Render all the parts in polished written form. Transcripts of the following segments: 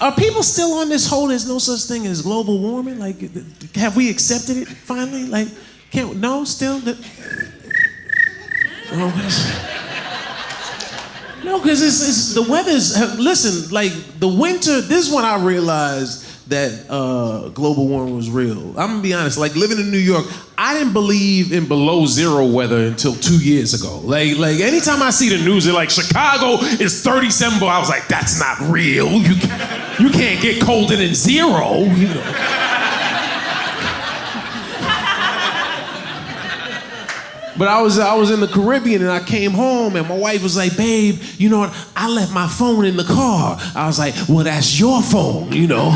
are people still on this whole there's no such thing as global warming? Like, have we accepted it finally? Like, no, still? No, because it's the weather's, listen, like the winter, this is when I realized that global warming was real. I'm gonna be honest, like living in New York, I didn't believe in below zero weather until 2 years ago. Like anytime I see the news, they're like, Chicago is 37, but I was like, that's not real. You can't get colder than zero, you know. But I was in the Caribbean and I came home and my wife was like, babe, you know what? I left my phone in the car. I was like, well, that's your phone, you know.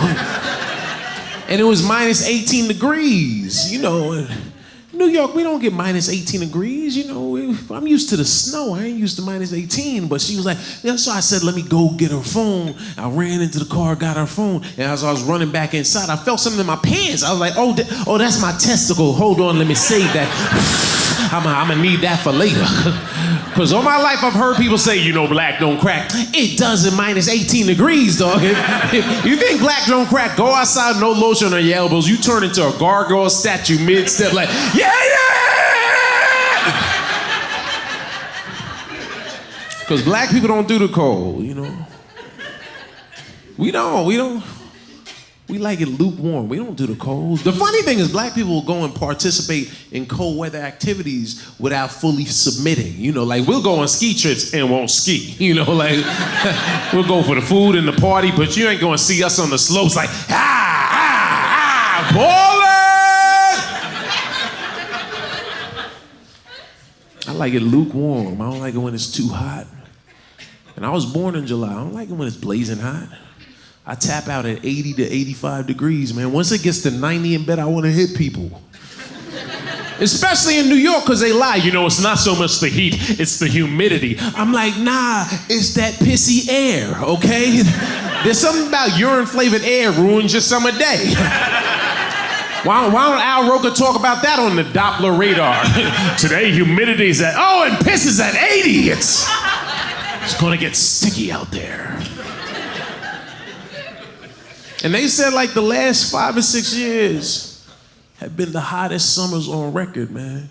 And it was minus 18 degrees, you know. In New York, we don't get minus 18 degrees, you know. I'm used to the snow. I ain't used to minus 18. But she was like, yeah, so I said, let me go get her phone. I ran into the car, got her phone. And as I was running back inside, I felt something in my pants. I was like, oh, that's my testicle. Hold on, let me save that. I'm gonna need that for later. Because all my life I've heard people say, you know, black don't crack. It does in minus 18 degrees, dog. If you think black don't crack, go outside, no lotion on your elbows. You turn into a gargoyle statue mid-step like, yeah! Because black people don't do the cold, you know. We don't. We like it lukewarm. We don't do the cold. The funny thing is black people will go and participate in cold weather activities without fully submitting. You know, like we'll go on ski trips and won't ski. You know, like we'll go for the food and the party, but you ain't gonna see us on the slopes like, ballin'! I like it lukewarm. I don't like it when it's too hot. And I was born in July. I don't like it when it's blazing hot. I tap out at 80 to 85 degrees, man. Once it gets to 90 in bed, I want to hit people. Especially in New York, because they lie. You know, it's not so much the heat, it's the humidity. I'm like, nah, it's that pissy air, okay? There's something about urine-flavored air ruins your summer day. Why don't Al Roker talk about that on the Doppler radar? Today, humidity is at, and piss is at 80. It's gonna get sticky out there. And they said like the last 5 or 6 years have been the hottest summers on record, man.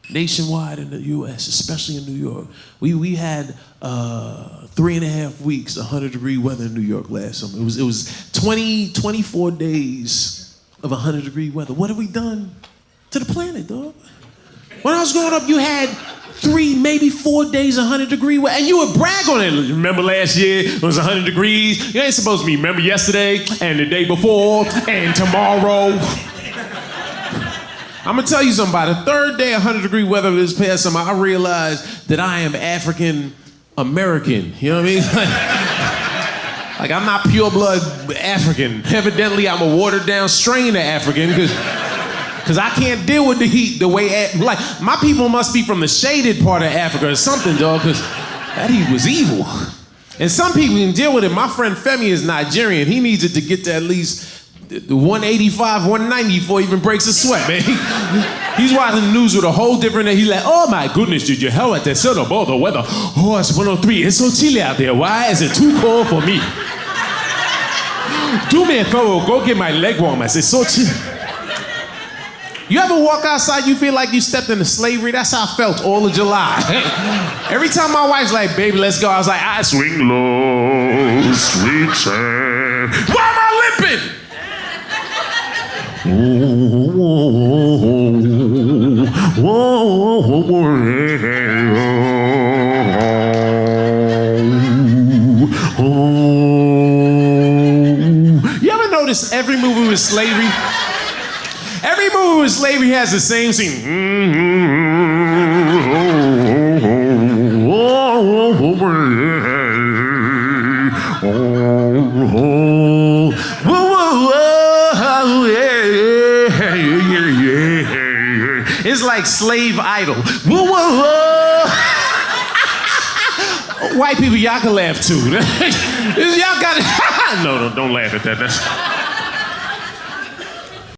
Nationwide in the US, especially in New York. We had 3.5 weeks, 100-degree weather in New York last summer. It was 24 days of 100-degree weather. What have we done to the planet, dog? When I was growing up, you had 3, maybe 4 days, 100-degree weather, and you would brag on it. Remember last year, it was 100 degrees? You ain't supposed to be, remember yesterday, and the day before, and tomorrow. I'm gonna tell you something, by the third day, 100-degree weather this past summer, I realized that I am African American, you know what I mean? Like I'm not pure blood African. Evidently, I'm a watered down strain of African, because I can't deal with the heat the way, like, my people must be from the shaded part of Africa or something, dog, because that heat was evil. And some people can deal with it. My friend Femi is Nigerian. He needs it to get to at least 185, 190 before he even breaks a sweat, man. He's watching the news with a whole different, he's like, oh my goodness, did you hell at the sun about the weather? Oh, it's 103. It's so chilly out there. Why is it too cold for me? Do me a favor, go get my leg warmers. It's so chilly. You ever walk outside, you feel like you stepped into slavery? That's how I felt all of July. Every time my wife's like, baby, let's go, I was like, I swing low, sweet sand. Why am I limping? You ever notice every movie with slavery? Every movie with slavery has the same scene. It's like Slave Idol. White people, y'all can laugh too. Y'all got it. No, don't laugh at that.